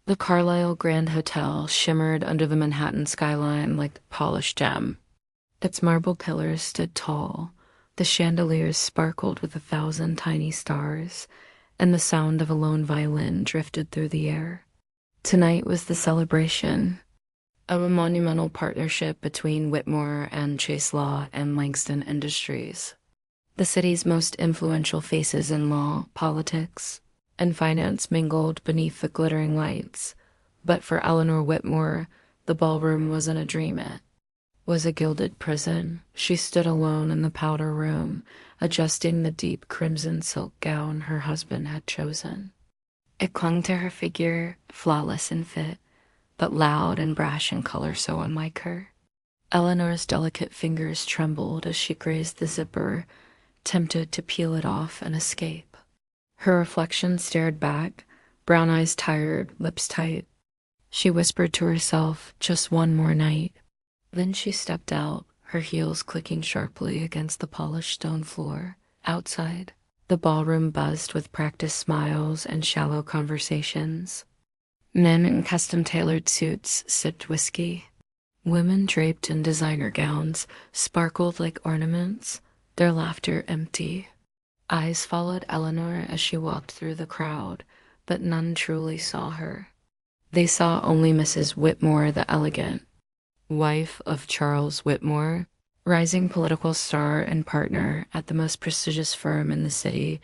The Carlisle Grand Hotel shimmered under the Manhattan skyline like a polished gem. Its marble pillars stood tall, the chandeliers sparkled with 1,000 tiny stars, and the sound of a lone violin drifted through the air. Tonight was the celebration, a monumental partnership between Whitmore and Chase Law and Langston Industries, the city's most influential faces in law, politics, and finance mingled beneath the glittering lights. But for Eleanor Whitmore, the ballroom wasn't a dream, it was a gilded prison. She stood alone in the powder room, adjusting the deep crimson silk gown her husband had chosen. It clung to her figure, flawless in fit, but loud and brash in color so unlike her. Eleanor's delicate fingers trembled as she grazed the zipper, tempted to peel it off and escape. Her reflection stared back, brown eyes tired, lips tight. She whispered to herself, just one more night. Then she stepped out, her heels clicking sharply against the polished stone floor. Outside, the ballroom buzzed with practiced smiles and shallow conversations. Men in custom-tailored suits sipped whiskey. Women draped in designer gowns sparkled like ornaments, their laughter empty. Eyes followed Eleanor as she walked through the crowd, but none truly saw her. They saw only Mrs. Whitmore the elegant, wife of Charles Whitmore, rising political star and partner at the most prestigious firm in the city.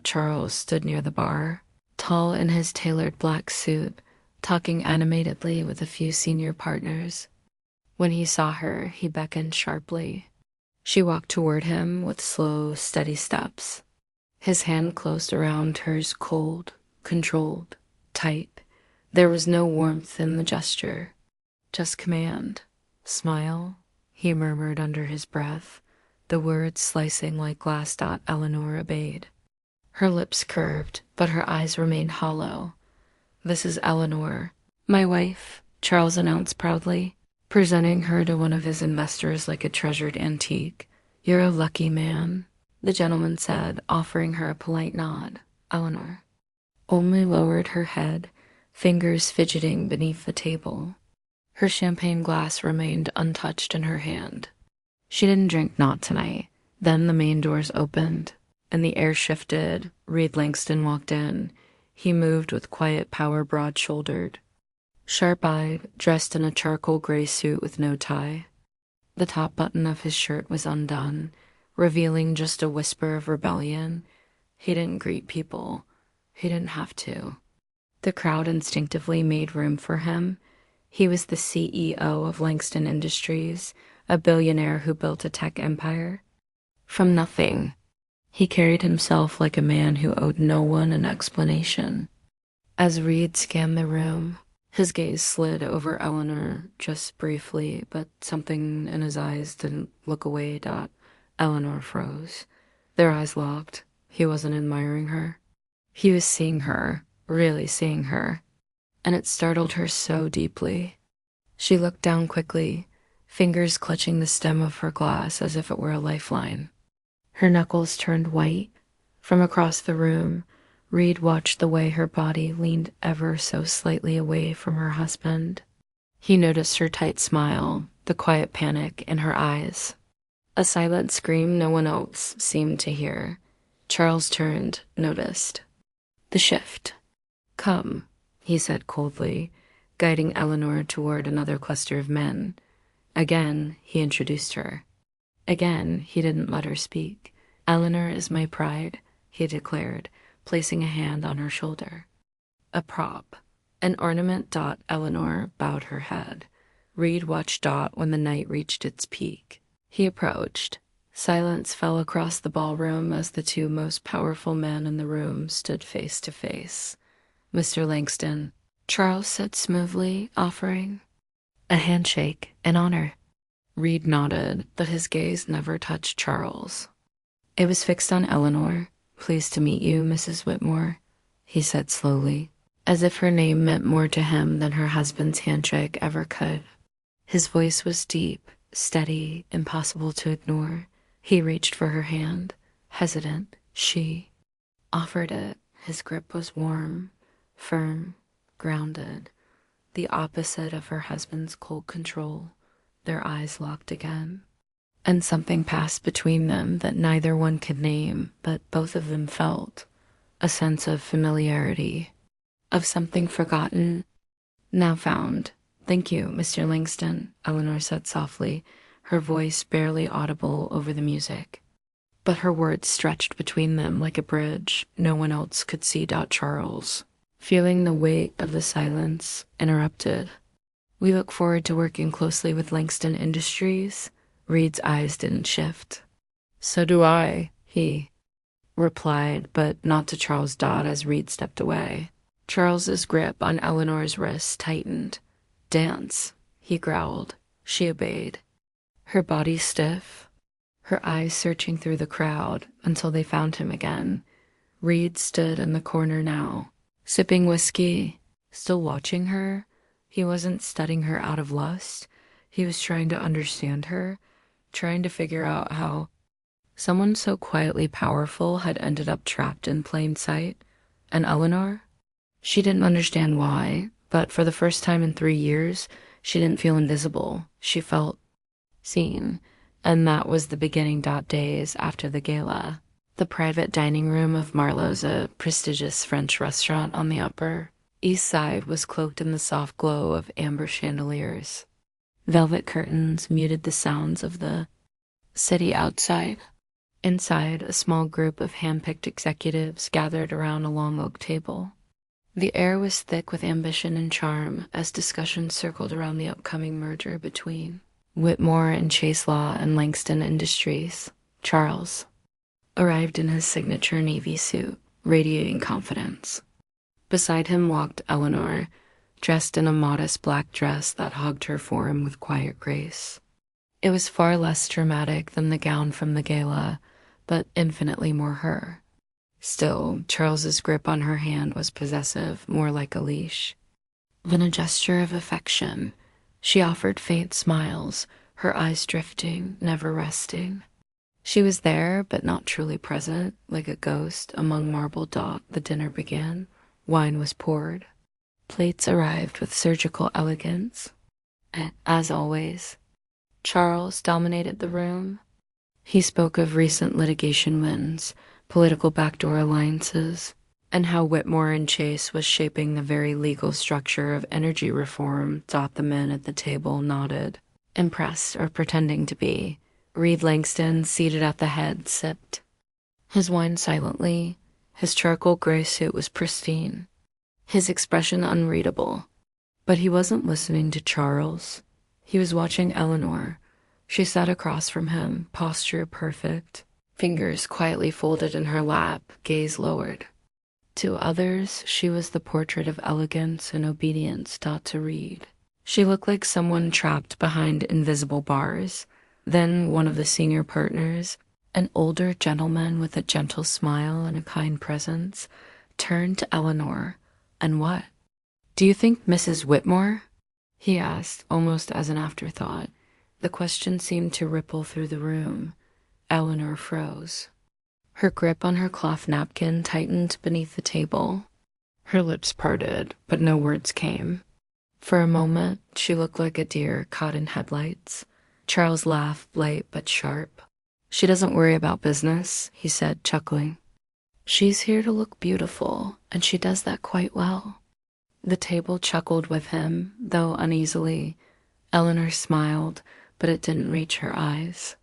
Charles stood near the bar, tall in his tailored black suit, talking animatedly with a few senior partners. When he saw her, he beckoned sharply. She walked toward him with slow, steady steps. His hand closed around hers, cold, controlled, tight. There was no warmth in the gesture, just command. Smile, he murmured under his breath, the words slicing like glass. Eleanor obeyed. Her lips curved, but her eyes remained hollow. "This is Eleanor, my wife," Charles announced proudly, presenting her to one of his investors like a treasured antique. "You're a lucky man," the gentleman said, offering her a polite nod. Eleanor only lowered her head, fingers fidgeting beneath the table. Her champagne glass remained untouched in her hand. She didn't drink, not tonight. Then the main doors opened, and the air shifted. Reed Langston walked in. He moved with quiet power, broad-shouldered, sharp-eyed, dressed in a charcoal gray suit with no tie. The top button of his shirt was undone, revealing just a whisper of rebellion. He didn't greet people. He didn't have to. The crowd instinctively made room for him. He was the CEO of Langston Industries, a billionaire who built a tech empire. From nothing, he carried himself like a man who owed no one an explanation. As Reed scanned the room, his gaze slid over Eleanor just briefly, but something in his eyes didn't look away. Eleanor froze. Their eyes locked. He wasn't admiring her. He was seeing her, really seeing her, and it startled her so deeply. She looked down quickly, fingers clutching the stem of her glass as if it were a lifeline. Her knuckles turned white. From across the room, Reed watched the way her body leaned ever so slightly away from her husband. He noticed her tight smile, the quiet panic in her eyes. A silent scream no one else seemed to hear. Charles turned, noticed. "The shift. Come," he said coldly, guiding Eleanor toward another cluster of men. Again, he introduced her. Again, he didn't let her speak. "Eleanor is my pride," he declared, placing a hand on her shoulder. "A prop. An ornament." Eleanor bowed her head. Reed watched when the night reached its peak. He approached. Silence fell across the ballroom as the two most powerful men in the room stood face to face. "Mr. Langston," Charles said smoothly, offering a handshake, an honor. Reed nodded, but his gaze never touched Charles. It was fixed on Eleanor. "Pleased to meet you, Mrs. Whitmore," he said slowly, as if her name meant more to him than her husband's handshake ever could. His voice was deep, steady, impossible to ignore. He reached for her hand, hesitant. She offered it. His grip was warm, firm, grounded, the opposite of her husband's cold control. Their eyes locked again. And something passed between them that neither one could name, but both of them felt. A sense of familiarity, of something forgotten, now found. "Thank you, Mr. Langston," Eleanor said softly, her voice barely audible over the music. But her words stretched between them like a bridge no one else could see. Charles, feeling the weight of the silence, interrupted. "We look forward to working closely with Langston Industries." Reed's eyes didn't shift. "So do I," he replied, but not to Charles Dodd as Reed stepped away. Charles's grip on Eleanor's wrist tightened. "Dance," he growled. She obeyed, her body stiff, her eyes searching through the crowd until they found him again. Reed stood in the corner now, sipping whiskey, still watching her. He wasn't studying her out of lust. He was trying to understand her, trying to figure out how someone so quietly powerful had ended up trapped in plain sight. And Eleanor? She didn't understand why, but for the first time in 3 years, she didn't feel invisible. She felt seen. And that was the beginning. Days after the gala. The private dining room of Marlowe's, a prestigious French restaurant on the Upper East Side, was cloaked in the soft glow of amber chandeliers. Velvet curtains muted the sounds of the city outside. Inside, a small group of hand-picked executives gathered around a long oak table. The air was thick with ambition and charm as discussions circled around the upcoming merger between Whitmore and Chase Law and Langston Industries. Charles arrived in his signature navy suit, radiating confidence. Beside him walked Eleanor, dressed in a modest black dress that hugged her form with quiet grace. It was far less dramatic than the gown from the gala, but infinitely more her. Still, Charles's grip on her hand was possessive, more like a leash than a gesture of affection. She offered faint smiles, her eyes drifting, never resting. She was there, but not truly present, like a ghost among marble dock. The dinner began. Wine was poured. Plates arrived with surgical elegance. And, as always, Charles dominated the room. He spoke of recent litigation wins, political backdoor alliances, and how Whitmore and Chase was shaping the very legal structure of energy reform. The men at the table nodded, impressed or pretending to be. Reed Langston, seated at the head, sipped his wine silently. His charcoal gray suit was pristine, his expression unreadable. But he wasn't listening to Charles. He was watching Eleanor. She sat across from him, posture perfect, fingers quietly folded in her lap, gaze lowered. To others, she was the portrait of elegance and obedience taught to Reed. She looked like someone trapped behind invisible bars. Then one of the senior partners, an older gentleman with a gentle smile and a kind presence, turned to Eleanor. "And what? Do you think Mrs. Whitmore?" he asked, almost as an afterthought. The question seemed to ripple through the room. Eleanor froze. Her grip on her cloth napkin tightened beneath the table. Her lips parted, but no words came. For a moment, she looked like a deer caught in headlights. Charles laughed, light but sharp. "She doesn't worry about business," he said, chuckling. "She's here to look beautiful, and she does that quite well." The table chuckled with him, though uneasily. Eleanor smiled, but it didn't reach her eyes.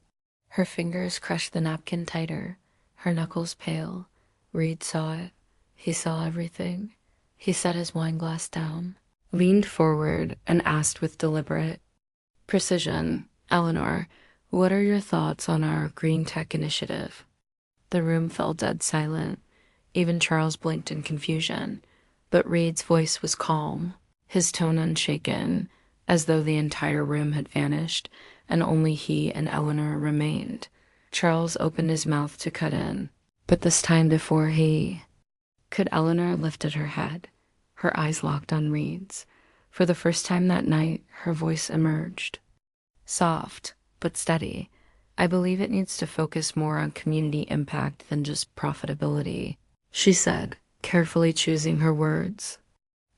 Her fingers crushed the napkin tighter, her knuckles pale. Reed saw it. He saw everything. He set his wineglass down, leaned forward, and asked with deliberate precision, "Eleanor, what are your thoughts on our green tech initiative?" The room fell dead silent. Even Charles blinked in confusion. But Reed's voice was calm, his tone unshaken, as though the entire room had vanished and only he and Eleanor remained. Charles opened his mouth to cut in, but this time before he could, Eleanor lifted her head, her eyes locked on Reed's. For the first time that night, her voice emerged. Soft, but steady. "I believe it needs to focus more on community impact than just profitability," she said, carefully choosing her words.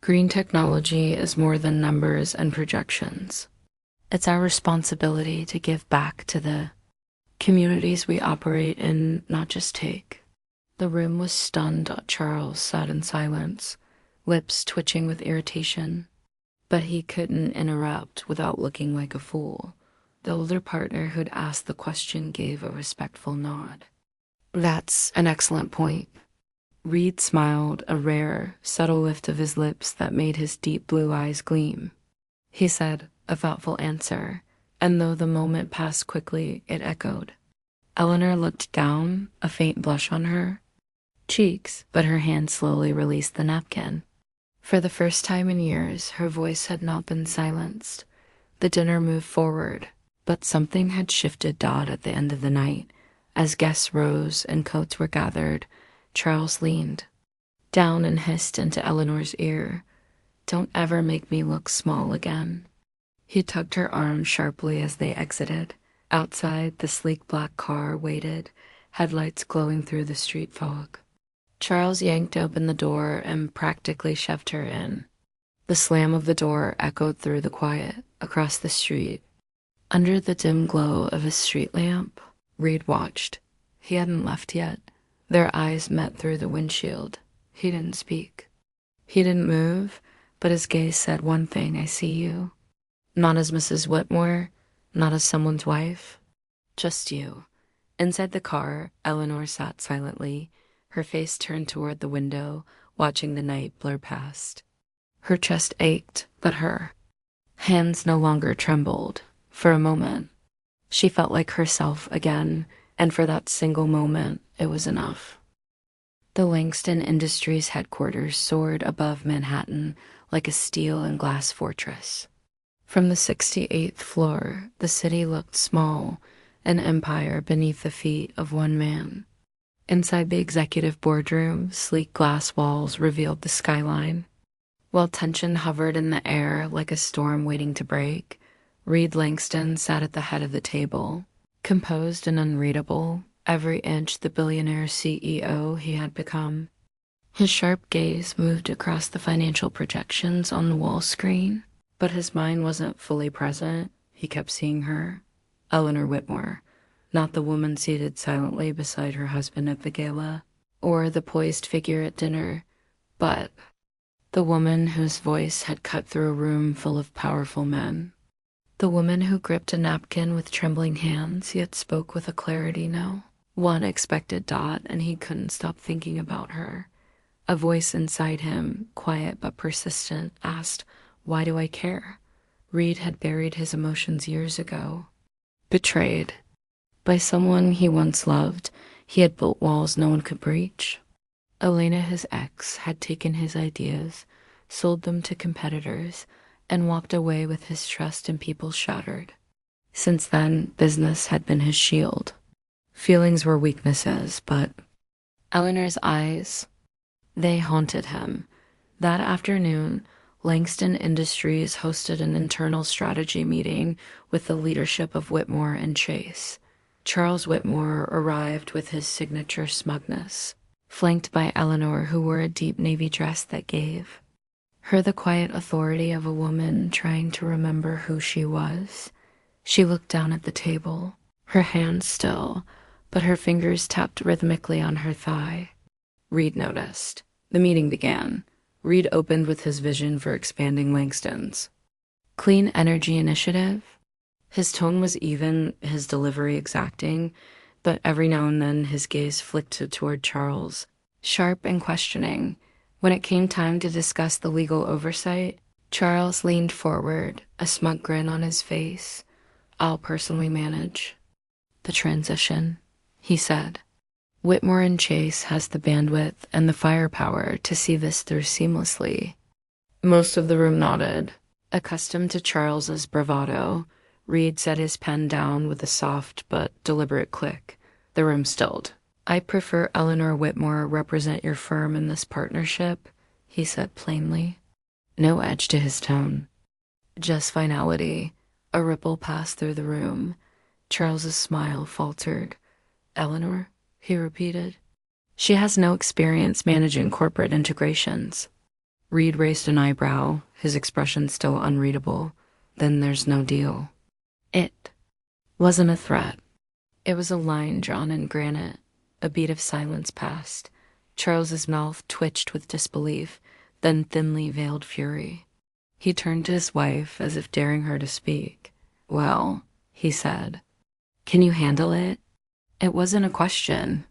Green technology is more than numbers and projections. It's our responsibility to give back to the communities we operate in, not just take. The room was stunned. Charles sat in silence, lips twitching with irritation. But he couldn't interrupt without looking like a fool. The older partner who'd asked the question gave a respectful nod. That's an excellent point. Reed smiled, a rare, subtle lift of his lips that made his deep blue eyes gleam. He said, a thoughtful answer, and though the moment passed quickly, it echoed. Eleanor looked down, a faint blush on her cheeks, but her hand slowly released the napkin. For the first time in years, her voice had not been silenced. The dinner moved forward, but something had shifted at the end of the night. As guests rose and coats were gathered, Charles leaned down and hissed into Eleanor's ear, "Don't ever make me look small again." He tugged her arm sharply as they exited. Outside, the sleek black car waited, headlights glowing through the street fog. Charles yanked open the door and practically shoved her in. The slam of the door echoed through the quiet across the street. Under the dim glow of his street lamp, Reed watched. He hadn't left yet. Their eyes met through the windshield. He didn't speak. He didn't move, but his gaze said one thing: "I see you." Not as Mrs. Whitmore, not as someone's wife, just you. Inside the car, Eleanor sat silently, her face turned toward the window, watching the night blur past. Her chest ached, but her hands no longer trembled. For a moment, she felt like herself again, and for that single moment, it was enough. The Langston Industries headquarters soared above Manhattan like a steel and glass fortress. From the 68th floor, the city looked small, an empire beneath the feet of one man. Inside the executive boardroom, sleek glass walls revealed the skyline. While tension hovered in the air like a storm waiting to break, Reed Langston sat at the head of the table, composed and unreadable, every inch the billionaire CEO he had become. His sharp gaze moved across the financial projections on the wall screen, but his mind wasn't fully present. He kept seeing her, Eleanor Whitmore, not the woman seated silently beside her husband at the gala, or the poised figure at dinner, but the woman whose voice had cut through a room full of powerful men. The woman who gripped a napkin with trembling hands, yet spoke with a clarity now. One expected and he couldn't stop thinking about her. A voice inside him, quiet but persistent, asked, "Why do I care?" Reed had buried his emotions years ago. Betrayed by someone he once loved, he had built walls no one could breach. Elena, his ex, had taken his ideas, sold them to competitors, and walked away with his trust in people shattered. Since then, business had been his shield. Feelings were weaknesses, but Eleanor's eyes, they haunted him. That afternoon, Langston Industries hosted an internal strategy meeting with the leadership of Whitmore and Chase. Charles Whitmore arrived with his signature smugness, flanked by Eleanor, who wore a deep navy dress that gave her the quiet authority of a woman trying to remember who she was. She looked down at the table, her hands still, but her fingers tapped rhythmically on her thigh. Reed noticed. The meeting began. Reed opened with his vision for expanding Langston's clean energy initiative. His tone was even, his delivery exacting, but every now and then his gaze flicked toward Charles, sharp and questioning. When it came time to discuss the legal oversight, Charles leaned forward, a smug grin on his face. "I'll personally manage the transition," he said. "Whitmore and Chase has the bandwidth and the firepower to see this through seamlessly." Most of the room nodded. Accustomed to Charles's bravado, Reed set his pen down with a soft but deliberate click. The room stilled. "I prefer Eleanor Whitmore represent your firm in this partnership," he said plainly. No edge to his tone, just finality. A ripple passed through the room. Charles's smile faltered. "Eleanor?" he repeated. "She has no experience managing corporate integrations." Reed raised an eyebrow, his expression still unreadable. Then there's no deal. It wasn't a threat. It was a line drawn in granite. A beat of silence passed. Charles's mouth twitched with disbelief, then thinly veiled fury. He turned to his wife as if daring her to speak. Well, he said, can you handle it? It wasn't a question.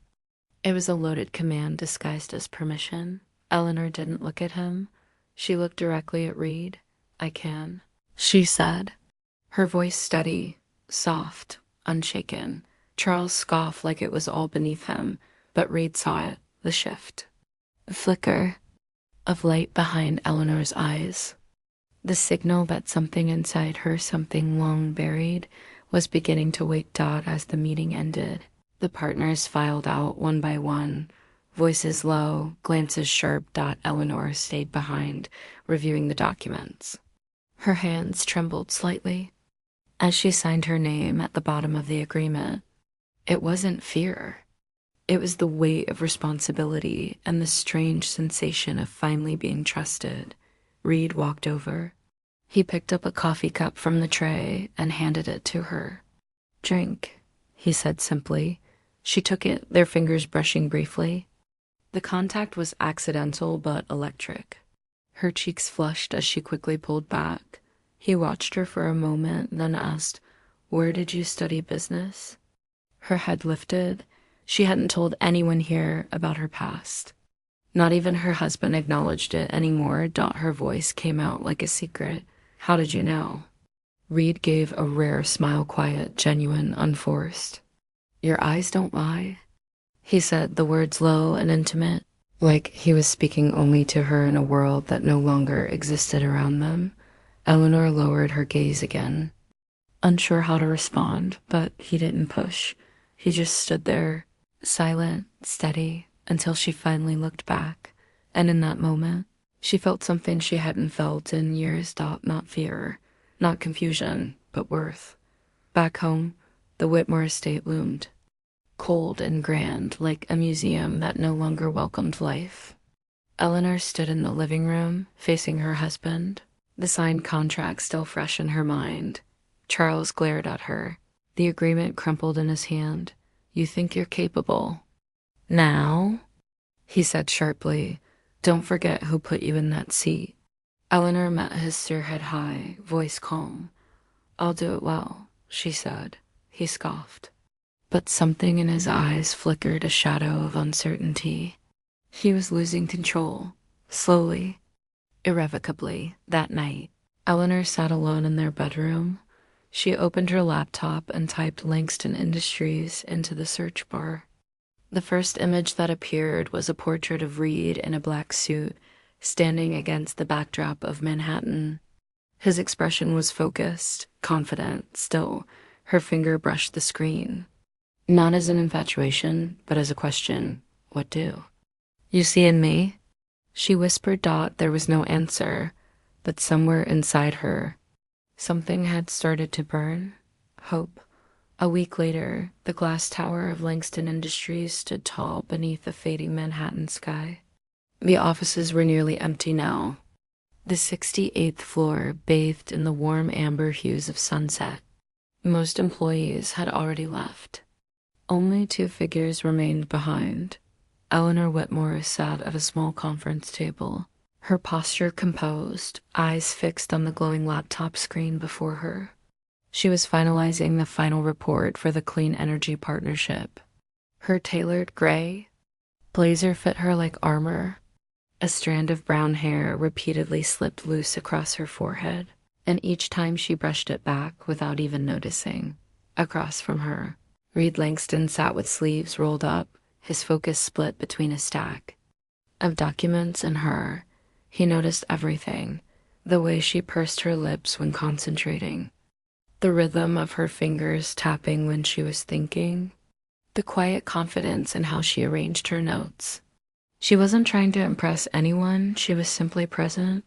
It was a loaded command disguised as permission. Eleanor didn't look at him. She looked directly at Reed. I can, she said. Her voice steady, soft, unshaken. Charles scoffed like it was all beneath him, but Reed saw it, the shift. A flicker of light behind Eleanor's eyes. The signal that something inside her, something long buried, was beginning to wake Dot as the meeting ended. The partners filed out one by one, voices low, glances sharp. Eleanor stayed behind, reviewing the documents. Her hands trembled slightly as she signed her name at the bottom of the agreement. It wasn't fear. It was the weight of responsibility and the strange sensation of finally being trusted. Reed walked over. He picked up a coffee cup from the tray and handed it to her. Drink, he said simply. She took it, their fingers brushing briefly. The contact was accidental but electric. Her cheeks flushed as she quickly pulled back. He watched her for a moment, then asked, Where did you study business? Her head lifted. She hadn't told anyone here about her past. Not even her husband acknowledged it anymore. Her voice came out like a secret. How did you know? Reed gave a rare smile, quiet, genuine, unforced. Your eyes don't lie, he said, the words low and intimate, like he was speaking only to her in a world that no longer existed around them. Eleanor lowered her gaze again, unsure how to respond, but he didn't push. He just stood there, silent, steady, until she finally looked back. And in that moment, she felt something she hadn't felt in years. Not fear, not confusion, but worth. Back home, the Whitmore estate loomed, cold and grand, like a museum that no longer welcomed life. Eleanor stood in the living room, facing her husband, the signed contract still fresh in her mind. Charles glared at her. The agreement crumpled in his hand. You think you're capable. Now? He said sharply. Don't forget who put you in that seat. Eleanor met his stare head high, voice calm. I'll do it well, she said. He scoffed. But something in his eyes flickered a shadow of uncertainty. He was losing control, slowly, irrevocably. That night, Eleanor sat alone in their bedroom. She opened her laptop and typed Langston Industries into the search bar. The first image that appeared was a portrait of Reed in a black suit, standing against the backdrop of Manhattan. His expression was focused, confident. Still, her finger brushed the screen. Not as an infatuation, but as a question. What do? You see in me? She whispered. There was no answer, but somewhere inside her, something had started to burn. Hope. A week later, the glass tower of Langston Industries stood tall beneath the fading Manhattan sky. The offices were nearly empty now. The 68th floor bathed in the warm amber hues of sunset. Most employees had already left. Only two figures remained behind. Eleanor Whitmore sat at a small conference table, her posture composed, eyes fixed on the glowing laptop screen before her. She was finalizing the final report for the Clean Energy Partnership. Her tailored gray blazer fit her like armor. A strand of brown hair repeatedly slipped loose across her forehead, and each time she brushed it back without even noticing. Across from her, Reed Langston sat with sleeves rolled up, his focus split between a stack of documents and her. He noticed everything, the way she pursed her lips when concentrating, the rhythm of her fingers tapping when she was thinking, the quiet confidence in how she arranged her notes. She wasn't trying to impress anyone, she was simply present,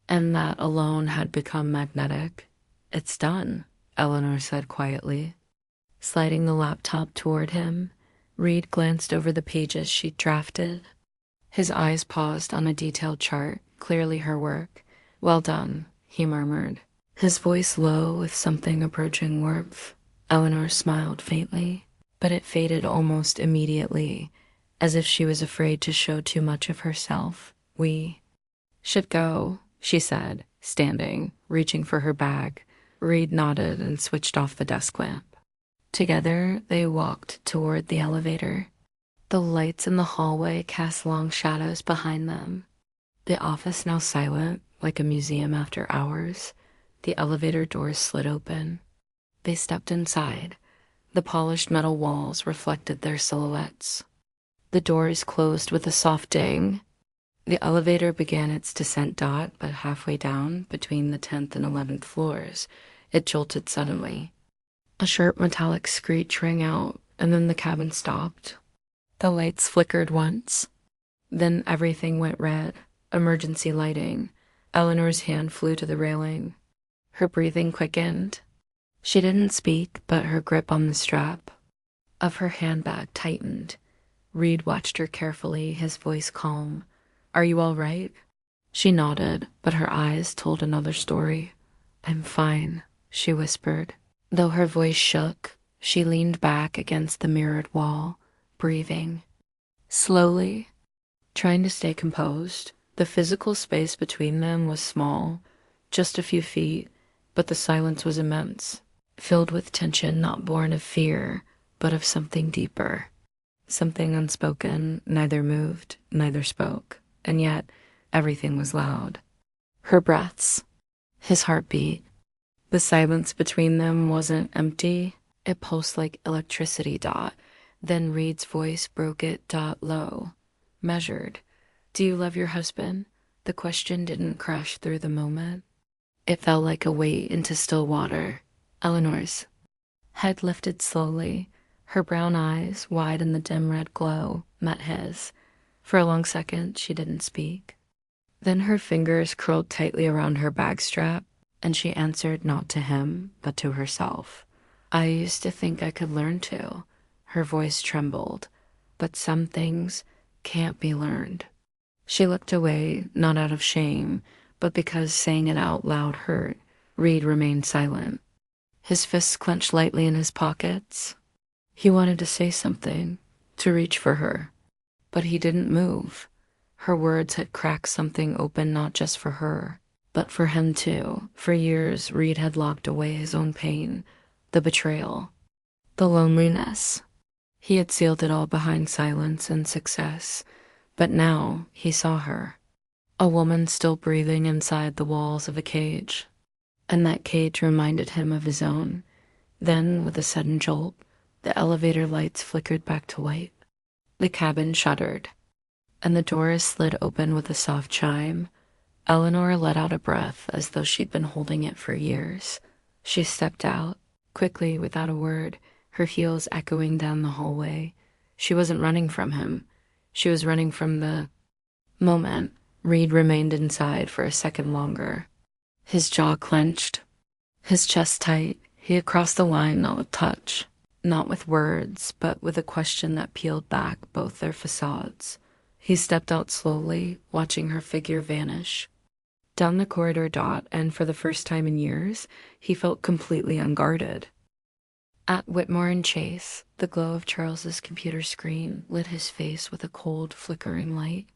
and that alone had become magnetic. It's done, Eleanor said quietly. Sliding the laptop toward him, Reed glanced over the pages she'd drafted. His eyes paused on a detailed chart. clearly her work. Well done, he murmured, his voice low with something approaching warmth. Eleanor smiled faintly, but it faded almost immediately, as if she was afraid to show too much of herself. We should go, she said, standing, reaching for her bag. Reed nodded and switched off the desk lamp. Together, they walked toward the elevator. The lights in the hallway cast long shadows behind them. The office now silent, like a museum after hours. The elevator doors slid open. They stepped inside. The polished metal walls reflected their silhouettes. The doors closed with a soft ding. The elevator began its descent. But halfway down, between the 10th and 11th floors, it jolted suddenly. A sharp metallic screech rang out, and then the cabin stopped. The lights flickered once. Then everything went red. Emergency lighting. Eleanor's hand flew to the railing. Her breathing quickened. She didn't speak, but her grip on the strap of her handbag tightened. Reed watched her carefully, his voice calm. "Are you all right?" She nodded, but her eyes told another story. "I'm fine," she whispered. Though her voice shook, she leaned back against the mirrored wall, breathing slowly, trying to stay composed. The physical space between them was small, just a few feet, but the silence was immense, filled with tension not born of fear, but of something deeper. Something unspoken, neither moved, neither spoke, and yet everything was loud. Her breaths, his heartbeat. The silence between them wasn't empty, it pulsed like electricity. Then Reed's voice broke it. Low, measured. "Do you love your husband?" The question didn't crash through the moment. It fell like a weight into still water. Eleanor's head lifted slowly. Her brown eyes, wide in the dim red glow, met his. For a long second, she didn't speak. Then her fingers curled tightly around her bag strap, and she answered not to him, but to herself. "I used to think I could learn to." Her voice trembled. "But some things can't be learned." She looked away, not out of shame, but because saying it out loud hurt. Reed remained silent. His fists clenched lightly in his pockets. He wanted to say something, to reach for her, but he didn't move. Her words had cracked something open not just for her, but for him too. For years, Reed had locked away his own pain, the betrayal, the loneliness. He had sealed it all behind silence and success, but now he saw her, a woman still breathing inside the walls of a cage, and that cage reminded him of his own. Then, with a sudden jolt, the elevator lights flickered back to white. The cabin shuddered, and the doors slid open with a soft chime. Eleanor let out a breath as though she'd been holding it for years. She stepped out, quickly, without a word, her heels echoing down the hallway. She wasn't running from him. She was running from the moment. Reed remained inside for a second longer. His jaw clenched, his chest tight. He had crossed the line, not with touch, not with words, but with a question that peeled back both their facades. He stepped out slowly, watching her figure vanish down the corridor. And for the first time in years, he felt completely unguarded. At Whitmore and Chase, the glow of Charles's computer screen lit his face with a cold, flickering light.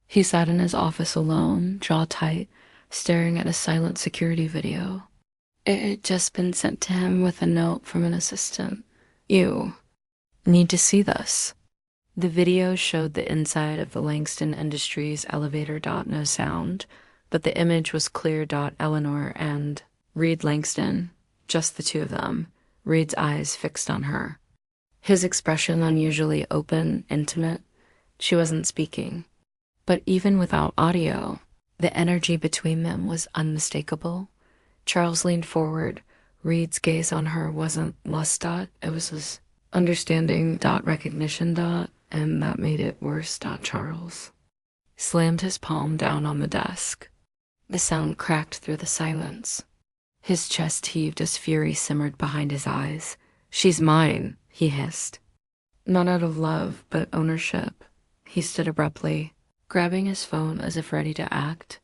He sat in his office alone, jaw tight, staring at a silent security video. It had just been sent to him with a note from an assistant. "You need to see this." The video showed the inside of the Langston Industries elevator. No sound, but the image was clear. Eleanor and Reed Langston, just the two of them, Reed's eyes fixed on her. His expression unusually open, intimate. She wasn't speaking. But even without audio, the energy between them was unmistakable. Charles leaned forward. Reed's gaze on her wasn't lust. It was his understanding. Recognition. And that made it worse. Charles slammed his palm down on the desk. The sound cracked through the silence. His chest heaved as fury simmered behind his eyes. "She's mine," he hissed. Not out of love, but ownership. He stood abruptly, grabbing his phone as if ready to act.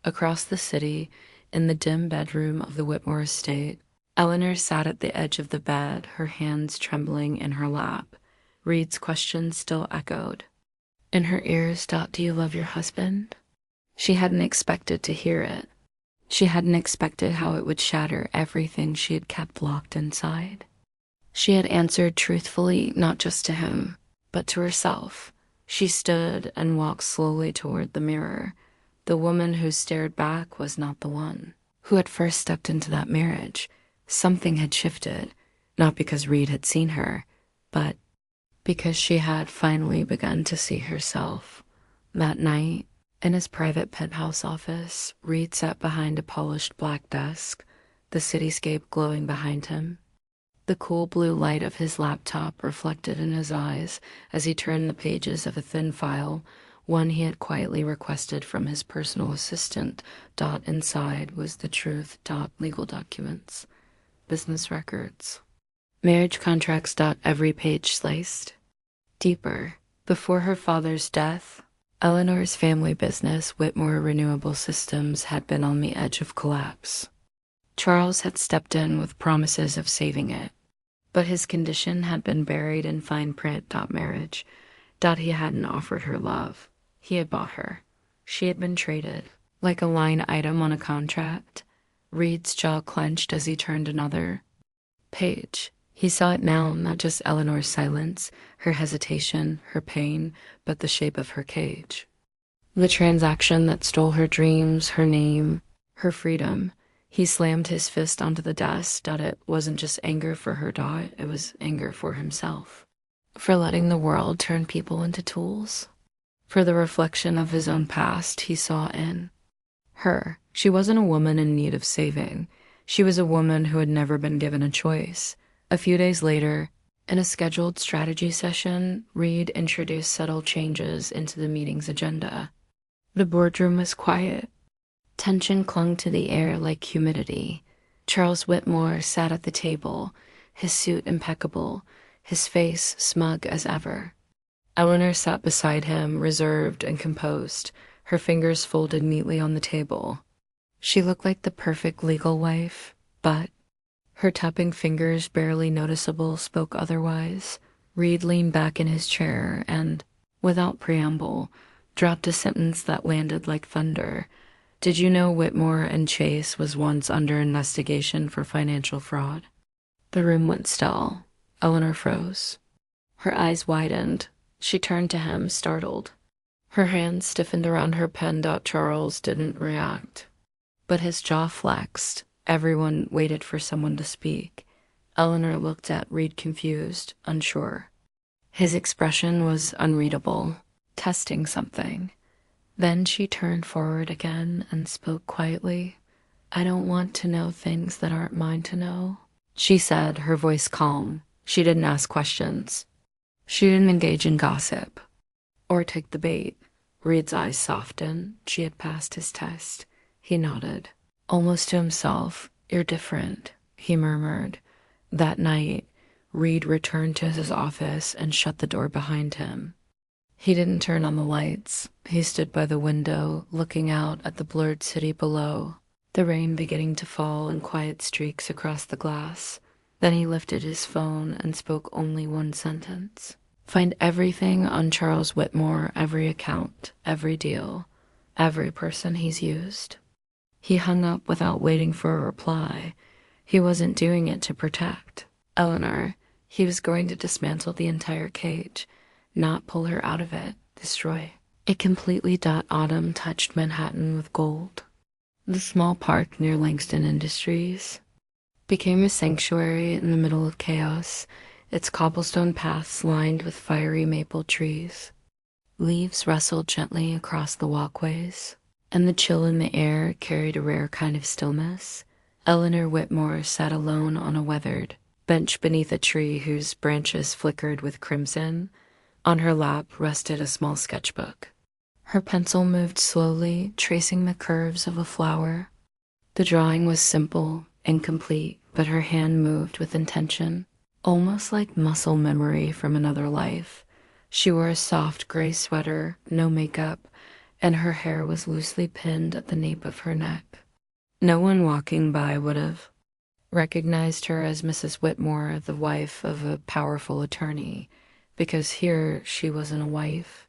Across the city, in the dim bedroom of the Whitmore estate, Eleanor sat at the edge of the bed, her hands trembling in her lap. Reed's question still echoed. In her ears, "Do you love your husband?" She hadn't expected to hear it. She hadn't expected how it would shatter everything she had kept locked inside. She had answered truthfully, not just to him, but to herself. She stood and walked slowly toward the mirror. The woman who stared back was not the one who had first stepped into that marriage. Something had shifted, not because Reed had seen her, but because she had finally begun to see herself. That night, in his private penthouse office, Reed sat behind a polished black desk, the cityscape glowing behind him. The cool blue light of his laptop reflected in his eyes as he turned the pages of a thin file, one he had quietly requested from his personal assistant. Inside was the truth. Legal documents, business records, marriage contracts. Every page sliced deeper. Before her father's death, Eleanor's family business, Whitmore Renewable Systems, had been on the edge of collapse. Charles had stepped in with promises of saving it, but his condition had been buried in fine print. Marriage. He hadn't offered her love. He had bought her. She had been traded, like a line item on a contract. Reed's jaw clenched as he turned another page. He saw it now, not just Eleanor's silence, her hesitation, her pain, but the shape of her cage. The transaction that stole her dreams, her name, her freedom. He slammed his fist onto the desk. It wasn't just anger for her. It was anger for himself. For letting the world turn people into tools. For the reflection of his own past he saw in her. She wasn't a woman in need of saving. She was a woman who had never been given a choice. A few days later, in a scheduled strategy session, Reed introduced subtle changes into the meeting's agenda. The boardroom was quiet. Tension clung to the air like humidity. Charles Whitmore sat at the table, his suit impeccable, his face smug as ever. Eleanor sat beside him, reserved and composed, her fingers folded neatly on the table. She looked like the perfect legal wife, but her tapping fingers, barely noticeable, spoke otherwise. Reed leaned back in his chair and, without preamble, dropped a sentence that landed like thunder. Did you know Whitmore and Chase was once under investigation for financial fraud? The room went still. Eleanor froze. Her eyes widened. She turned to him, startled. Her hands stiffened around her pen. Charles didn't react, but his jaw flexed. Everyone waited for someone to speak. Eleanor looked at Reed, confused, unsure. His expression was unreadable, testing something. Then she turned forward again and spoke quietly. "I don't want to know things that aren't mine to know," she said, her voice calm. She didn't ask questions. She didn't engage in gossip or take the bait. Reed's eyes softened. She had passed his test. He nodded. Almost to himself. "You're different," he murmured. That night, Reed returned to his office and shut the door behind him. He didn't turn on the lights. He stood by the window, looking out at the blurred city below, the rain beginning to fall in quiet streaks across the glass. Then he lifted his phone and spoke only one sentence. "Find everything on Charles Whitmore, every account, every deal, every person he's used." He hung up without waiting for a reply. He wasn't doing it to protect Eleanor. He was going to dismantle the entire cage, not pull her out of it, destroy it completely. Autumn touched Manhattan with gold. The small park near Langston Industries became a sanctuary in the middle of chaos, its cobblestone paths lined with fiery maple trees. Leaves rustled gently across the walkways, and the chill in the air carried a rare kind of stillness. Eleanor Whitmore sat alone on a weathered bench beneath a tree whose branches flickered with crimson. On her lap rested a small sketchbook. Her pencil moved slowly, tracing the curves of a flower. The drawing was simple, incomplete, but her hand moved with intention, almost like muscle memory from another life. She wore a soft gray sweater, no makeup, and her hair was loosely pinned at the nape of her neck. No one walking by would have recognized her as Mrs. Whitmore, the wife of a powerful attorney, because here she wasn't a wife.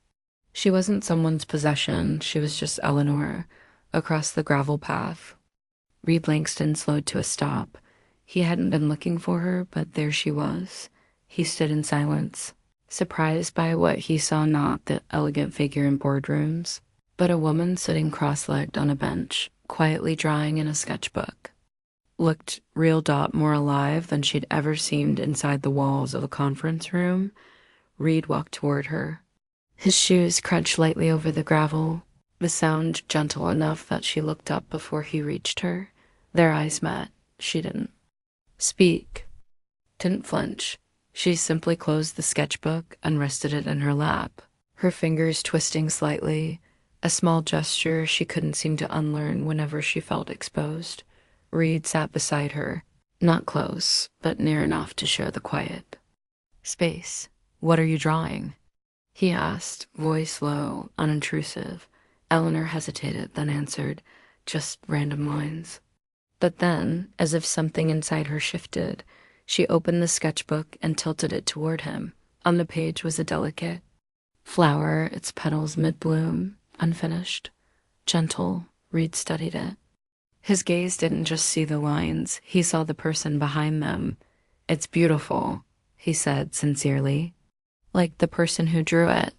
She wasn't someone's possession, she was just Eleanor, across the gravel path. Reed Langston slowed to a stop. He hadn't been looking for her, but there she was. He stood in silence, surprised by what he saw, not the elegant figure in boardrooms, but a woman sitting cross-legged on a bench, quietly drawing in a sketchbook. Looked real more alive than she'd ever seemed inside the walls of a conference room. Reed walked toward her. His shoes crunched lightly over the gravel, the sound gentle enough that she looked up before he reached her. Their eyes met. She didn't speak, didn't flinch. She simply closed the sketchbook and rested it in her lap, her fingers twisting slightly, a small gesture she couldn't seem to unlearn whenever she felt exposed. Reed sat beside her, not close, but near enough to share the quiet. "Space, what are you drawing?" he asked, voice low, unintrusive. Eleanor hesitated, then answered, "Just random lines." But then, as if something inside her shifted, she opened the sketchbook and tilted it toward him. On the page was a delicate flower, its petals mid-bloom, unfinished. Gentle, Reed studied it. His gaze didn't just see the lines, he saw the person behind them. "It's beautiful," he said sincerely. "Like the person who drew it."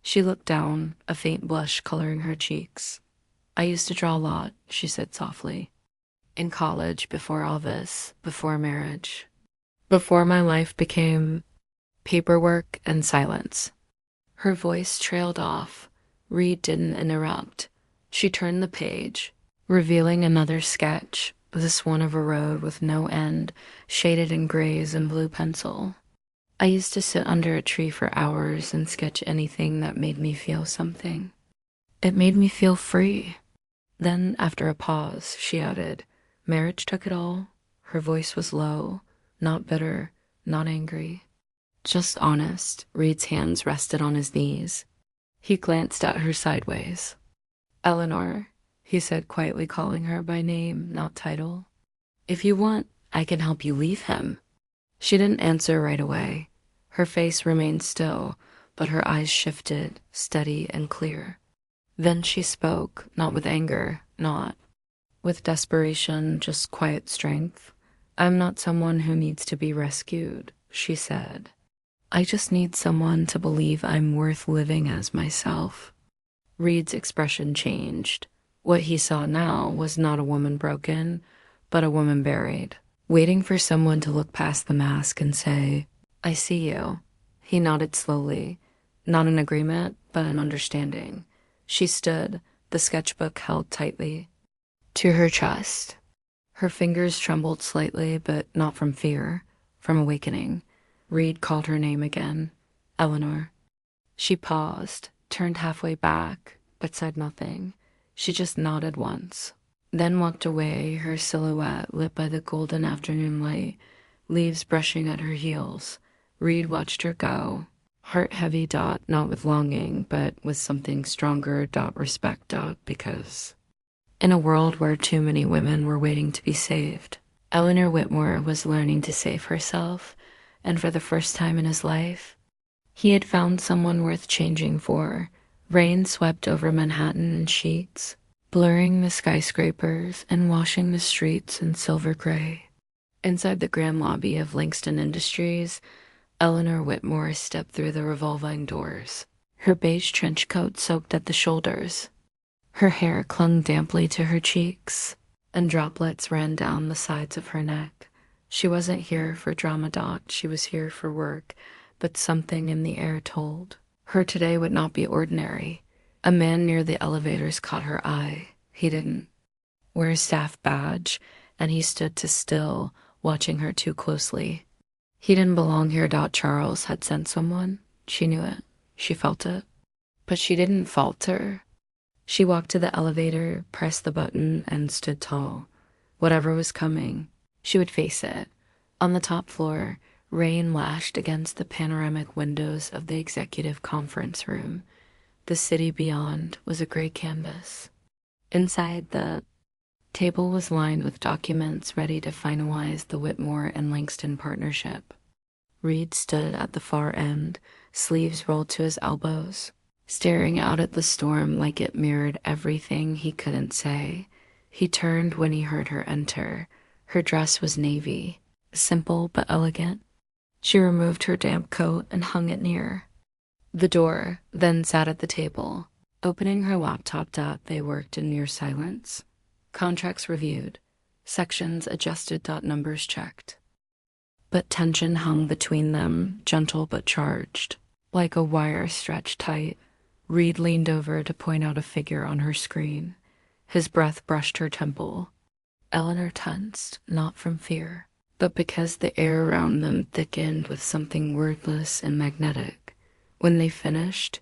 She looked down, a faint blush coloring her cheeks. "I used to draw a lot," she said softly. "In college, before all this, before marriage. Before my life became paperwork and silence." Her voice trailed off. Reed didn't interrupt. She turned the page, revealing another sketch, this one of a road with no end, shaded in grays and blue pencil. "I used to sit under a tree for hours and sketch anything that made me feel something. It made me feel free." Then, after a pause, she added, "Marriage took it all." Her voice was low, not bitter, not angry, just honest. Reed's hands rested on his knees. He glanced at her sideways. "Eleanor," he said, quietly calling her by name, not title. "If you want, I can help you leave him." She didn't answer right away. Her face remained still, but her eyes shifted, steady and clear. Then she spoke, not with anger, not with desperation, just quiet strength. "I'm not someone who needs to be rescued," she said. "I just need someone to believe I'm worth living as myself." Reed's expression changed. What he saw now was not a woman broken, but a woman buried, waiting for someone to look past the mask and say, "I see you." He nodded slowly, not in agreement, but in understanding. She stood, the sketchbook held tightly to her chest. Her fingers trembled slightly, but not from fear, from awakening. Reed called her name again, "Eleanor." She paused, turned halfway back, but said nothing. She just nodded once, then walked away, her silhouette lit by the golden afternoon light, leaves brushing at her heels. Reed watched her go, heart heavy, not with longing, but with something stronger, respect, because. In a world where too many women were waiting to be saved, Eleanor Whitmore was learning to save herself, and for the first time in his life, he had found someone worth changing for. Rain swept over Manhattan in sheets, blurring the skyscrapers and washing the streets in silver gray. Inside the grand lobby of Langston Industries, Eleanor Whitmore stepped through the revolving doors, her beige trench coat soaked at the shoulders. Her hair clung damply to her cheeks, and droplets ran down the sides of her neck. She wasn't here for drama, she was here for work, but something in the air told her today would not be ordinary. A man near the elevators caught her eye. He didn't wear a staff badge, and he stood still, watching her too closely. He didn't belong here. Charles had sent someone. She knew it. She felt it. But she didn't falter. She walked to the elevator, pressed the button, and stood tall. Whatever was coming, she would face it. On the top floor, rain lashed against the panoramic windows of the executive conference room. The city beyond was a gray canvas. Inside, the table was lined with documents ready to finalize the Whitmore and Langston partnership. Reed stood at the far end, sleeves rolled to his elbows, staring out at the storm like it mirrored everything he couldn't say. He turned when he heard her enter. Her dress was navy, simple but elegant. She removed her damp coat and hung it near the door, then sat at the table. Opening her laptop, they worked in near silence. Contracts reviewed, sections adjusted, numbers checked. But tension hung between them, gentle but charged. Like a wire stretched tight, Reed leaned over to point out a figure on her screen. His breath brushed her temple. Eleanor tensed, not from fear, but because the air around them thickened with something wordless and magnetic. When they finished,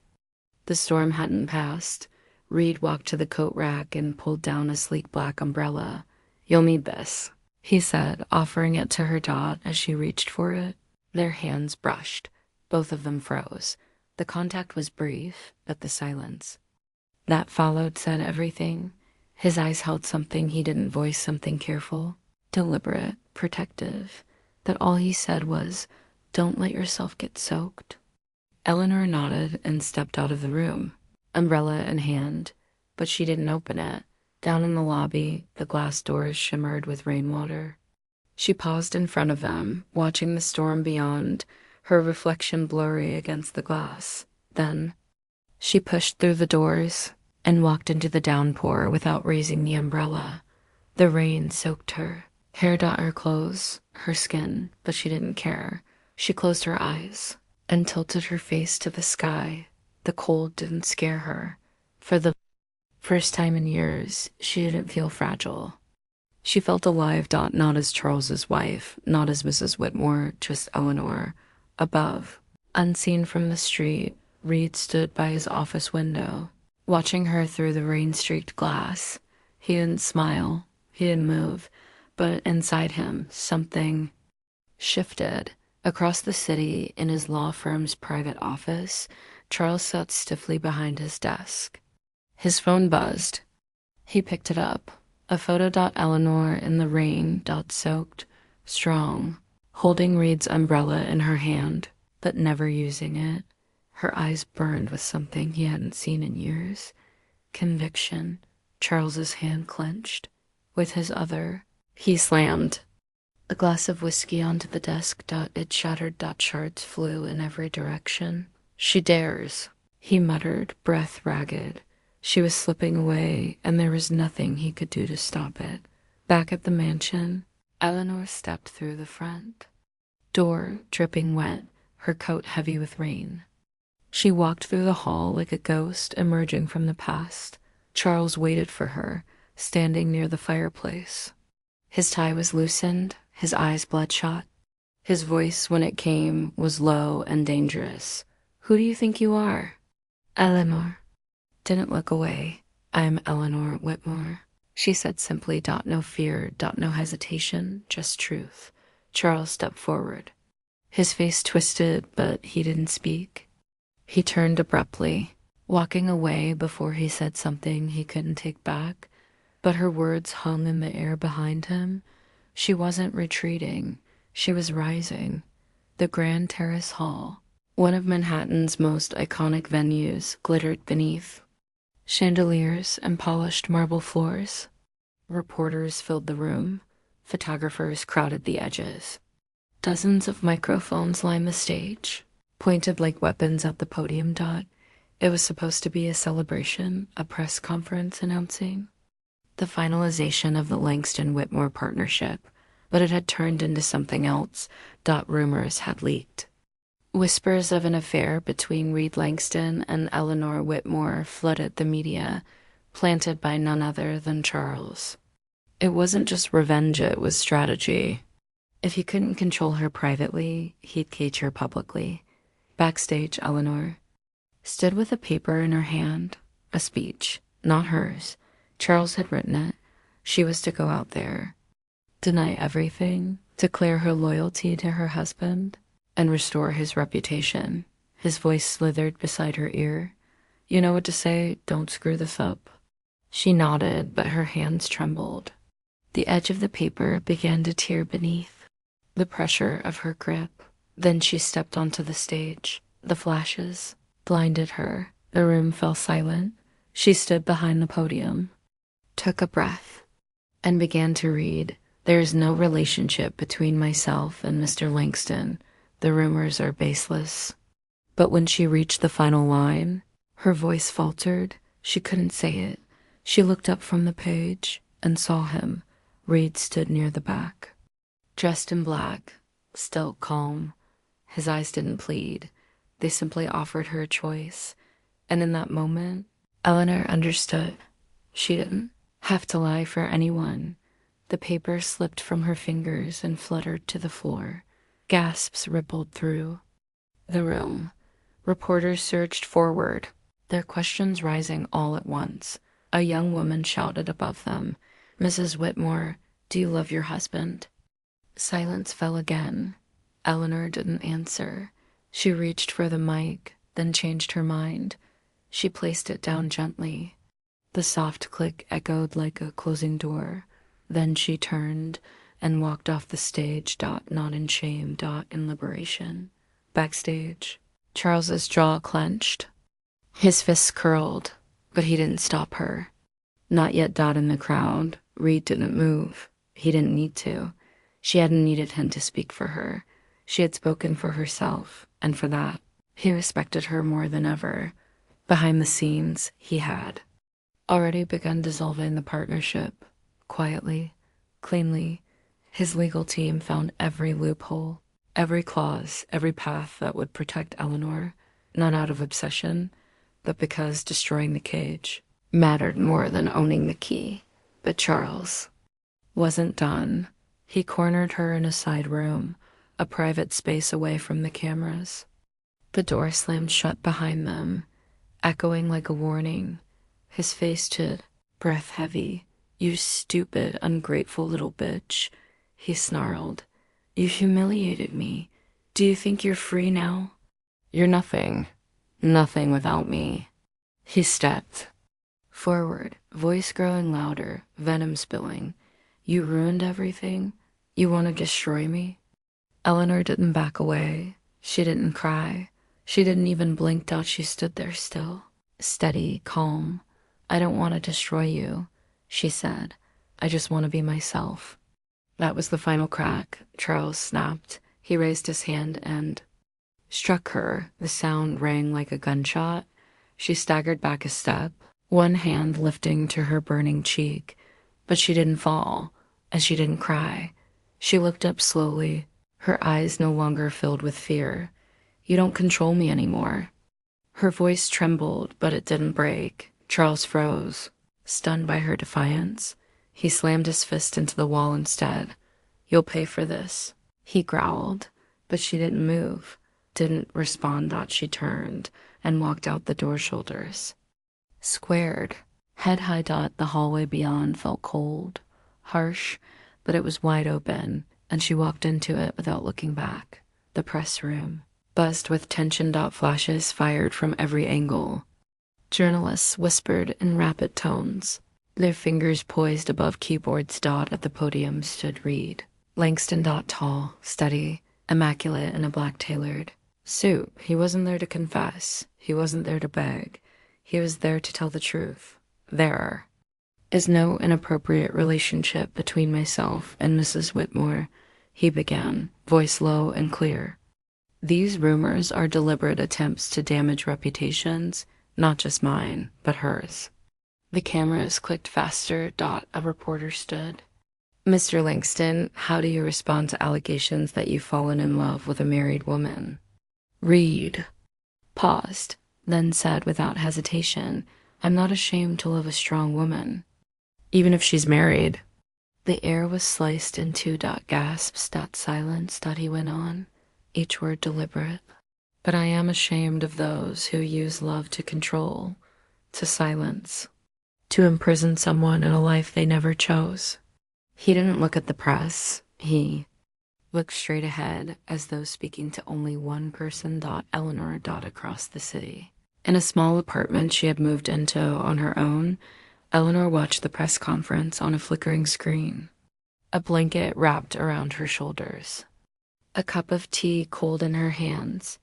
the storm hadn't passed. Reed walked to the coat rack and pulled down a sleek black umbrella. "You'll need this," he said, offering it to her as she reached for it. Their hands brushed. Both of them froze. The contact was brief, but the silence that followed said everything. His eyes held something he didn't voice, something careful, deliberate, protective. That all he said was, "Don't let yourself get soaked." Eleanor nodded and stepped out of the room, umbrella in hand, but she didn't open it. Down in the lobby, the glass doors shimmered with rainwater. She paused in front of them, watching the storm beyond, her reflection blurry against the glass. Then she pushed through the doors and walked into the downpour without raising the umbrella. The rain soaked her, hair her clothes, her skin, but she didn't care. She closed her eyes and tilted her face to the sky. The cold didn't scare her. For the first time in years, she didn't feel fragile. She felt alive, not as Charles's wife, not as Mrs. Whitmore, just Eleanor. Above, unseen from the street, Reed stood by his office window, watching her through the rain-streaked glass. He didn't smile, he didn't move, but inside him, something shifted. Across the city, in his law firm's private office, Charles sat stiffly behind his desk. His phone buzzed. He picked it up. A photo. Eleanor in the rain. Soaked, strong, holding Reed's umbrella in her hand, but never using it. Her eyes burned with something he hadn't seen in years. Conviction. Charles's hand clenched. With his other, he slammed a glass of whiskey onto the desk. It shattered. Shards flew in every direction. "She dares," he muttered, breath ragged. She was slipping away, and there was nothing he could do to stop it. Back at the mansion, Eleanor stepped through the front door, dripping wet, her coat heavy with rain. She walked through the hall like a ghost emerging from the past. Charles waited for her, standing near the fireplace. His tie was loosened, his eyes bloodshot. His voice, when it came, was low and dangerous. "Who do you think you are?" "Eleanor." Didn't look away. "I'm Eleanor Whitmore," she said simply. No fear, no hesitation, just truth. Charles stepped forward. His face twisted, but he didn't speak. He turned abruptly, walking away before he said something he couldn't take back, but her words hung in the air behind him. She wasn't retreating. She was rising. The Grand Terrace Hall, one of Manhattan's most iconic venues, glittered beneath. Chandeliers and polished marble floors. Reporters filled the room. Photographers crowded the edges. Dozens of microphones lined the stage, pointed like weapons at the podium. It was supposed to be a celebration, a press conference announcing the finalization of the Langston-Whitmore partnership, but it had turned into something else. Rumors had leaked. Whispers of an affair between Reed Langston and Eleanor Whitmore flooded the media, planted by none other than Charles. It wasn't just revenge, it was strategy. If he couldn't control her privately, he'd cage her publicly. Backstage, Eleanor stood with a paper in her hand, a speech, not hers. Charles had written it. She was to go out there, deny everything, declare her loyalty to her husband, and restore his reputation. His voice slithered beside her ear. You know what to say, don't screw this up. She nodded, but her hands trembled. The edge of the paper began to tear beneath the pressure of her grip. Then she stepped onto the stage. The flashes blinded her. The room fell silent. She stood behind the podium, took a breath, and began to read. There is no relationship between myself and Mr. Langston. The rumors are baseless. But when she reached the final line, her voice faltered. She couldn't say it. She looked up from the page and saw him. Reed stood near the back, dressed in black, still calm. His eyes didn't plead. They simply offered her a choice. And in that moment, Eleanor understood. She didn't have to lie for anyone. The paper slipped from her fingers and fluttered to the floor. Gasps rippled through the room. Reporters surged forward, their questions rising all at once. A young woman shouted above them, "Mrs. Whitmore, do you love your husband?" Silence fell again. Eleanor didn't answer. She reached for the mic, then changed her mind. She placed it down gently. The soft click echoed like a closing door. Then she turned and walked off the stage, not in shame, in liberation. Backstage, Charles's jaw clenched. His fists curled, but he didn't stop her. Not yet in the crowd. Reed didn't move. He didn't need to. She hadn't needed him to speak for her. She had spoken for herself, and for that, he respected her more than ever. Behind the scenes, he had already begun dissolving the partnership. Quietly, cleanly, his legal team found every loophole, every clause, every path that would protect Eleanor, not out of obsession, but because destroying the cage mattered more than owning the key. But Charles wasn't done. He cornered her in a side room, a private space away from the cameras. The door slammed shut behind them, echoing like a warning. His face stood, breath heavy. "You stupid, ungrateful little bitch," he snarled. "You humiliated me. Do you think you're free now? You're nothing. Nothing without me." He stepped forward, voice growing louder, venom spilling. "You ruined everything? You want to destroy me?" Eleanor didn't back away. She didn't cry. She didn't even blink. She stood there still, steady, calm. "I don't want to destroy you," she said. "I just want to be myself." That was the final crack. Charles snapped. He raised his hand and struck her. The sound rang like a gunshot. She staggered back a step, one hand lifting to her burning cheek. But she didn't fall, and she didn't cry. She looked up slowly, her eyes no longer filled with fear. "You don't control me anymore." Her voice trembled, but it didn't break. Charles froze, stunned by her defiance. He slammed his fist into the wall instead. "You'll pay for this," he growled. But she didn't move, didn't respond. She turned and walked out the door shoulders. Squared, head high. The hallway beyond felt cold, harsh, but it was wide open, and she walked into it without looking back. The press room, buzzed with tension. Flashes fired from every angle. Journalists whispered in rapid tones, their fingers poised above keyboards. At the podium stood Reed. Langston. Tall, steady, immaculate in a black tailored suit. He wasn't there to confess. He wasn't there to beg. He was there to tell the truth. "There is no inappropriate relationship between myself and Mrs. Whitmore," he began, voice low and clear. "These rumors are deliberate attempts to damage reputations, not just mine, but hers." The cameras clicked faster. A reporter stood. "Mr. Langston, how do you respond to allegations that you've fallen in love with a married woman?" Reed paused, then said without hesitation, "I'm not ashamed to love a strong woman, even if she's married." The air was sliced in two. Gasps. Silence. He went on, each word deliberate. "But I am ashamed of those who use love to control, to silence, to imprison someone in a life they never chose." He didn't look at the press. He looked straight ahead, as though speaking to only one person. Eleanor. Across the city. In a small apartment she had moved into on her own, Eleanor watched the press conference on a flickering screen, a blanket wrapped around her shoulders, a cup of tea cold in her hands.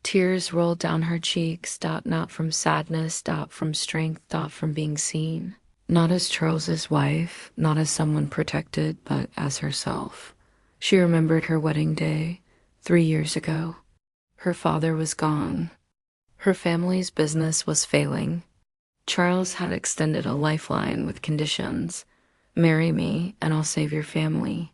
Tears rolled down her cheeks, not from sadness, from strength, from being seen. Not as Charles's wife, not as someone protected, but as herself. She remembered her wedding day, 3 years ago. Her father was gone. Her family's business was failing. Charles had extended a lifeline with conditions. Marry me, and I'll save your family.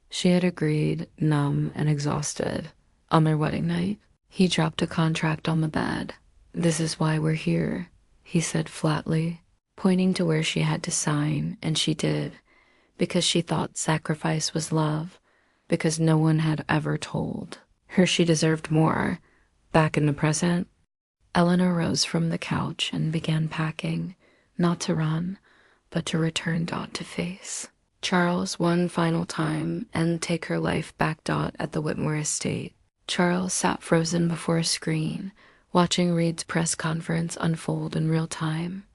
She had agreed, numb and exhausted. On their wedding night, he dropped a contract on the bed. This is why we're here, he said flatly, pointing to where she had to sign, and she did, because she thought sacrifice was love, because no one had ever told her she deserved more. Back in the present, Eleanor rose from the couch and began packing, not to run, but to return to face Charles one final time and take her life back at the Whitmore estate. Charles sat frozen before a screen, watching Reed's press conference unfold in real time.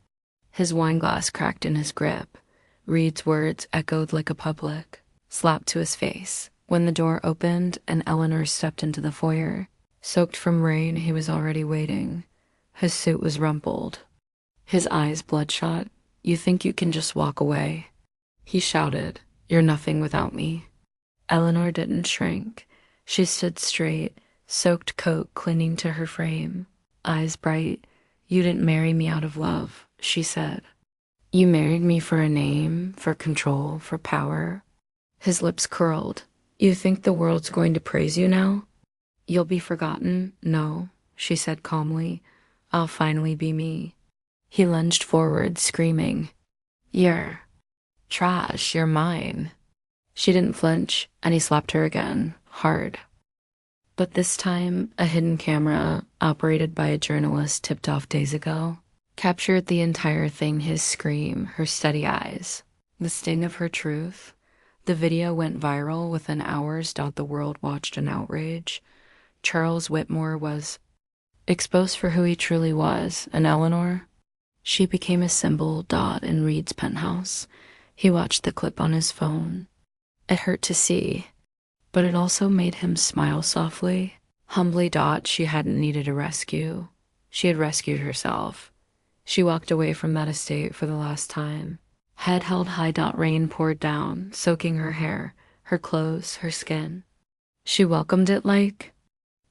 His wineglass cracked in his grip. Reed's words echoed like a public slap to his face when the door opened and Eleanor stepped into the foyer. Soaked from rain, he was already waiting. His suit was rumpled, his eyes bloodshot. You think you can just walk away? He shouted, you're nothing without me. Eleanor didn't shrink. She stood straight, soaked coat clinging to her frame, eyes bright. You didn't marry me out of love, she said. You married me for a name, for control, for power. His lips curled. You think the world's going to praise you now? You'll be forgotten? No, she said calmly. I'll finally be me. He lunged forward, screaming, You're trash, you're mine. She didn't flinch, and he slapped her again, hard. But this time, a hidden camera, operated by a journalist tipped off days ago, captured the entire thing, his scream, her steady eyes, the sting of her truth. The video went viral within hours. The world watched in outrage. Charles Whitmore was exposed for who he truly was, and Eleanor, she became a symbol. In Reed's penthouse. He watched the clip on his phone. It hurt to see, but it also made him smile softly. Humbly. She hadn't needed a rescue. She had rescued herself. She walked away from that estate for the last time. Head held high. Rain poured down, soaking her hair, her clothes, her skin. She welcomed it like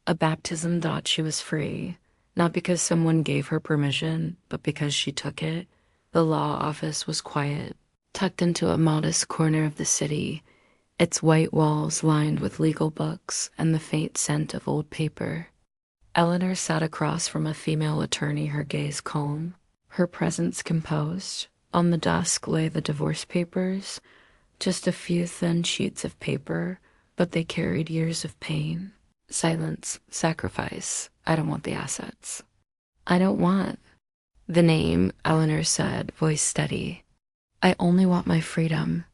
a baptism. She was free, not because someone gave her permission, but because she took it. The law office was quiet, tucked into a modest corner of the city, its white walls lined with legal books and the faint scent of old paper. Eleanor sat across from a female attorney, her gaze calm, her presence composed. On the desk lay the divorce papers, just a few thin sheets of paper, but they carried years of pain. Silence, sacrifice. I don't want the assets. I don't want the name, Eleanor said, voice steady. I only want my freedom.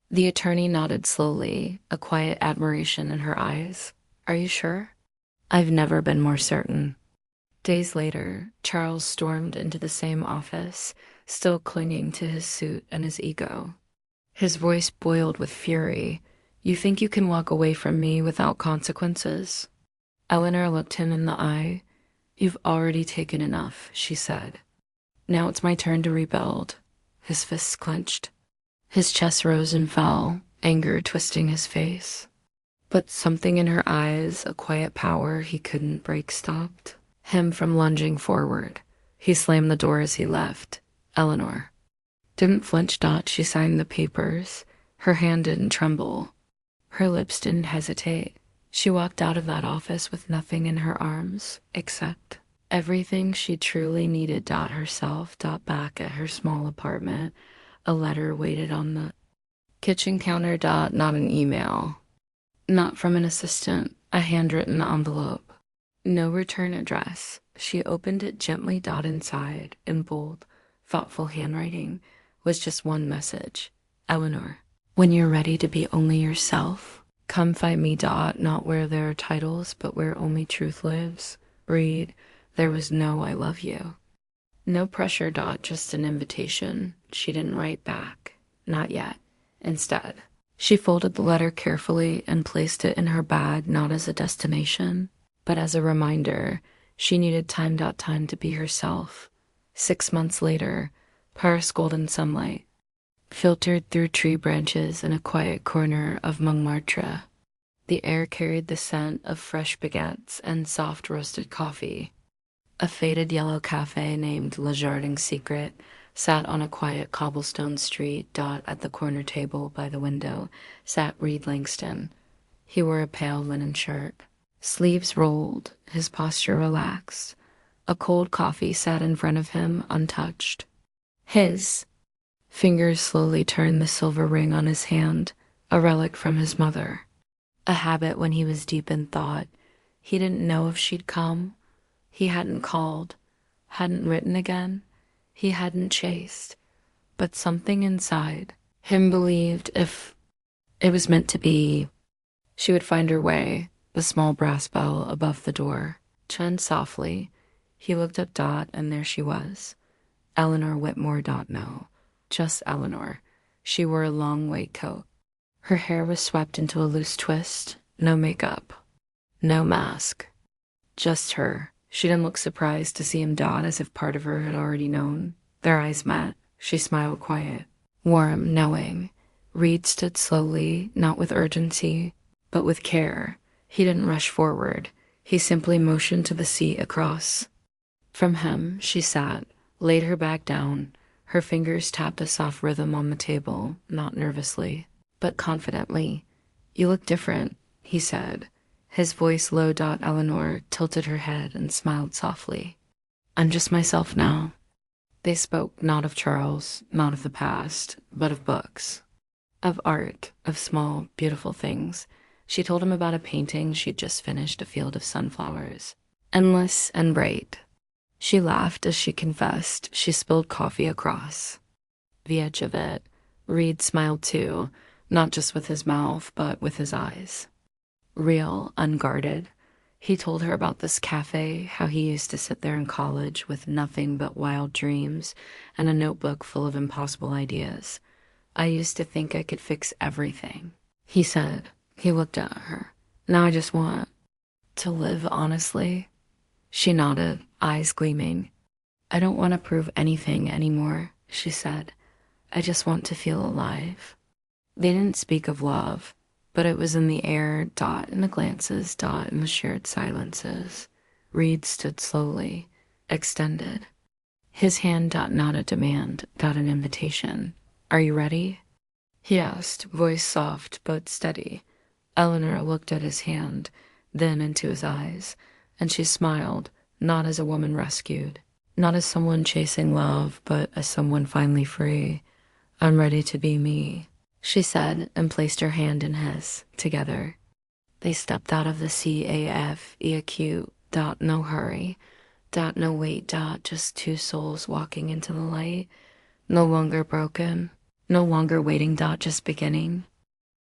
The attorney nodded slowly, a quiet admiration in her eyes. Are you sure? I've never been more certain. Days later, Charles stormed into the same office, still clinging to his suit and his ego. His voice boiled with fury. You think you can walk away from me without consequences? Eleanor looked him in the eye. You've already taken enough, she said. Now it's my turn to rebuild. His fists clenched. His chest rose and fell, anger twisting his face. But something in her eyes, a quiet power he couldn't break, stopped him from lunging forward. He slammed the door as he left. Eleanor didn't flinch. She signed the papers. Her hand didn't tremble. Her lips didn't hesitate. She walked out of that office with nothing in her arms except everything she truly needed. Herself. Back at her small apartment, a letter waited on the kitchen counter. Not an email. Not from an assistant. A handwritten envelope. No return address. She opened it gently. Inside, in bold, thoughtful handwriting, was just one message. Eleanor, when you're ready to be only yourself, come find me. Not where there are titles, but where only truth lives. Reed, There was no I love you. No pressure. Just an invitation. She didn't write back. Not yet. Instead, she folded the letter carefully and placed it in her bag, not as a destination, but as a reminder. She needed time to be herself. 6 months later, Paris golden sunlight filtered through tree branches in a quiet corner of Montmartre. The air carried the scent of fresh baguettes and soft roasted coffee. A faded yellow cafe named Le Jardin Secret sat on a quiet cobblestone street. At the corner table by the window sat Reed Langston. He wore a pale linen shirt, sleeves rolled, his posture relaxed. A cold coffee sat in front of him, untouched. His fingers slowly turned the silver ring on his hand, a relic from his mother. A habit when he was deep in thought. He didn't know if she'd come. He hadn't called, hadn't written again. He hadn't chased. But something inside him believed if it was meant to be, she would find her way. The small brass bell above the door chimed softly. He looked up. And there she was. Eleanor Whitmore. No, just Eleanor. She wore a long white coat. Her hair was swept into a loose twist. No makeup. No mask. Just her. She didn't look surprised to see him. As if part of her had already known. Their eyes met. She smiled quiet, warm, knowing. Reed stood slowly, not with urgency, but with care. He didn't rush forward. He simply motioned to the seat across from him. She sat, laid her bag down. Her fingers tapped a soft rhythm on the table, not nervously, but confidently. You look different, he said. His voice low. Eleanor tilted her head and smiled softly. I'm just myself now. They spoke not of Charles, not of the past, but of books, of art, of small, beautiful things. She told him about a painting she'd just finished, a field of sunflowers, endless and bright. She laughed as she confessed. She spilled coffee across the edge of it. Reed smiled too, not just with his mouth, but with his eyes. Real, unguarded. He told her about this cafe, how he used to sit there in college with nothing but wild dreams and a notebook full of impossible ideas. I used to think I could fix everything, he said. He looked at her. Now I just want to live honestly. She nodded, eyes gleaming. I don't want to prove anything anymore, she said. I just want to feel alive. They didn't speak of love, but it was in the air. In the glances. In the shared silences. Reed stood slowly, extended. His hand. Not a demand. An invitation. Are you ready? He asked, voice soft but steady. Eleanor looked at his hand, then into his eyes, and she smiled, not as a woman rescued, not as someone chasing love, but as someone finally free. I'm ready to be me, she said, and placed her hand in his. Together, they stepped out of the CAFEAQ. No hurry. No wait. Just two souls walking into the light. No longer broken. No longer waiting. Just beginning.